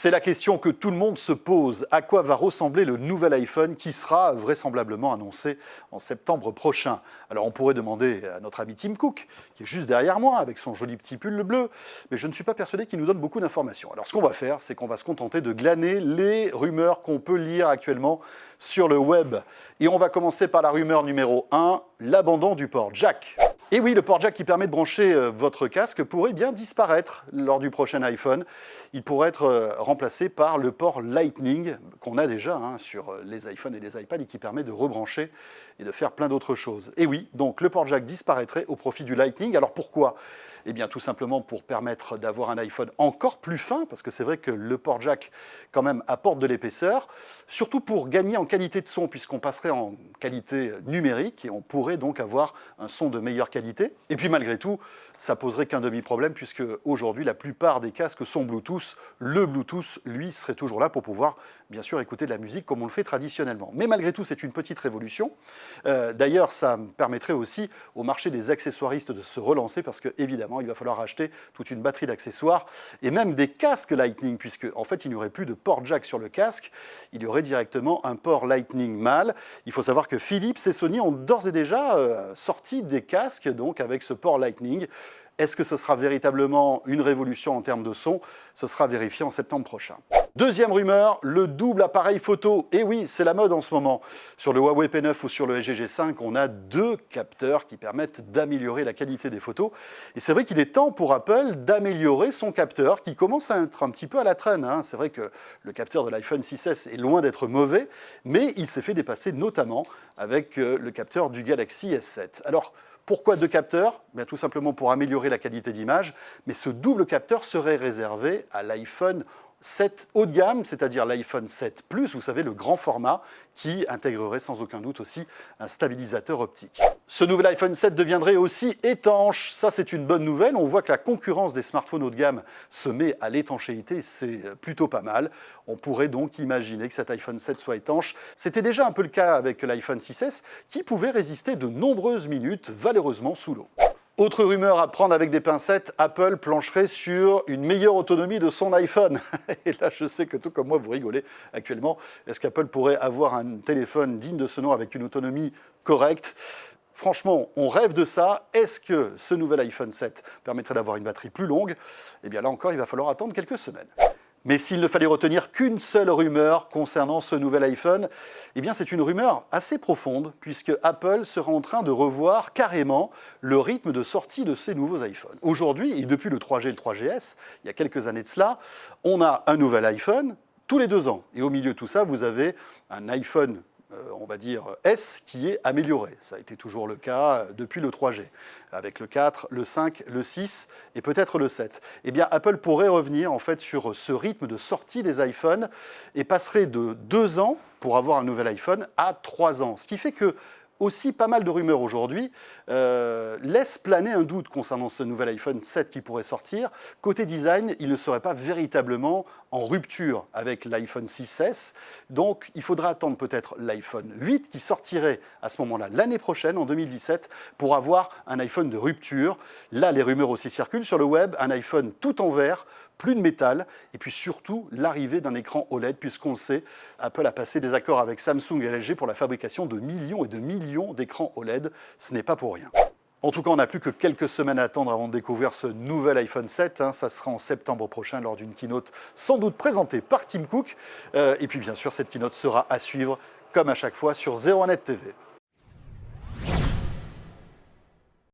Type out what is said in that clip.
C'est la question que tout le monde se pose. À quoi va ressembler le nouvel iPhone qui sera vraisemblablement annoncé en septembre prochain? Alors on pourrait demander à notre ami Tim Cook, qui est juste derrière moi avec son joli petit pull bleu, mais je ne suis pas persuadé qu'il nous donne beaucoup d'informations. Alors ce qu'on va faire, c'est qu'on va se contenter de glaner les rumeurs qu'on peut lire actuellement sur le web. Et on va commencer par la rumeur numéro 1, l'abandon du port jack. Et oui, le port jack qui permet de brancher votre casque pourrait bien disparaître lors du prochain iPhone. Il pourrait être remplacé par le port Lightning qu'on a déjà sur les iPhones et les iPads et qui permet de rebrancher et de faire plein d'autres choses. Et oui, donc le port jack disparaîtrait au profit du Lightning. Alors pourquoi? Eh bien tout simplement pour permettre d'avoir un iPhone encore plus fin, parce que c'est vrai que le port jack quand même apporte de l'épaisseur, surtout pour gagner en qualité de son, puisqu'on passerait en qualité numérique et on pourrait donc avoir un son de meilleure qualité. Et puis malgré tout, ça poserait qu'un demi-problème puisque aujourd'hui la plupart des casques sont Bluetooth. Le Bluetooth, lui, serait toujours là pour pouvoir bien sûr écouter de la musique comme on le fait traditionnellement. Mais malgré tout, c'est une petite révolution. D'ailleurs, ça permettrait aussi au marché des accessoiristes de se relancer parce que évidemment, il va falloir acheter toute une batterie d'accessoires et même des casques Lightning puisque en fait, il n'y aurait plus de port jack sur le casque. Il y aurait directement un port Lightning mâle. Il faut savoir que Philips et Sony ont d'ores et déjà sorti des casques donc avec ce port Lightning. Est-ce que ce sera véritablement une révolution en termes de son? Ce sera vérifié en septembre prochain. Deuxième rumeur, le double appareil photo. Et oui, c'est la mode en ce moment. Sur le Huawei P9 ou sur le LG G5, on a deux capteurs qui permettent d'améliorer la qualité des photos. Et c'est vrai qu'il est temps pour Apple d'améliorer son capteur qui commence à être un petit peu à la traîne. C'est vrai que le capteur de l'iPhone 6S est loin d'être mauvais, mais il s'est fait dépasser notamment avec le capteur du Galaxy S7. Alors, pourquoi deux capteurs? Bien, tout simplement pour améliorer la qualité d'image, mais ce double capteur serait réservé à l'iPhone 7 haut de gamme, c'est-à-dire l'iPhone 7 Plus, vous savez, le grand format, qui intégrerait sans aucun doute aussi un stabilisateur optique. Ce nouvel iPhone 7 deviendrait aussi étanche. Ça, c'est une bonne nouvelle. On voit que la concurrence des smartphones haut de gamme se met à l'étanchéité. C'est plutôt pas mal. On pourrait donc imaginer que cet iPhone 7 soit étanche. C'était déjà un peu le cas avec l'iPhone 6S, qui pouvait résister de nombreuses minutes valeureusement sous l'eau. Autre rumeur à prendre avec des pincettes, Apple plancherait sur une meilleure autonomie de son iPhone. Et là, je sais que tout comme moi, vous rigolez actuellement. Est-ce qu'Apple pourrait avoir un téléphone digne de ce nom avec une autonomie correcte? Franchement, on rêve de ça. Est-ce que ce nouvel iPhone 7 permettrait d'avoir une batterie plus longue? Eh bien là encore, il va falloir attendre quelques semaines. Mais s'il ne fallait retenir qu'une seule rumeur concernant ce nouvel iPhone, eh bien c'est une rumeur assez profonde, puisque Apple sera en train de revoir carrément le rythme de sortie de ces nouveaux iPhones. Aujourd'hui, et depuis le 3G et le 3GS, il y a quelques années de cela, on a un nouvel iPhone tous les 2 ans. Et au milieu de tout ça, vous avez un iPhone on va dire S qui est amélioré. Ça a été toujours le cas depuis le 3G, avec le 4, le 5, le 6 et peut-être le 7. Eh bien, Apple pourrait revenir en fait sur ce rythme de sortie des iPhones et passerait de 2 ans pour avoir un nouvel iPhone à 3 ans. Ce qui fait que aussi pas mal de rumeurs aujourd'hui laissent planer un doute concernant ce nouvel iPhone 7 qui pourrait sortir. Côté design, il ne serait pas véritablement en rupture avec l'iPhone 6S. Donc, il faudra attendre peut-être l'iPhone 8 qui sortirait à ce moment-là l'année prochaine, en 2017, pour avoir un iPhone de rupture. Là, les rumeurs aussi circulent sur le web, un iPhone tout en verre, plus de métal, et puis surtout l'arrivée d'un écran OLED, puisqu'on le sait, Apple a passé des accords avec Samsung et LG pour la fabrication de millions et de millions d'écrans OLED. Ce n'est pas pour rien. En tout cas, on n'a plus que quelques semaines à attendre avant de découvrir ce nouvel iPhone 7. Ça sera en septembre prochain lors d'une keynote sans doute présentée par Tim Cook. Et puis bien sûr, cette keynote sera à suivre comme à chaque fois sur 01net TV.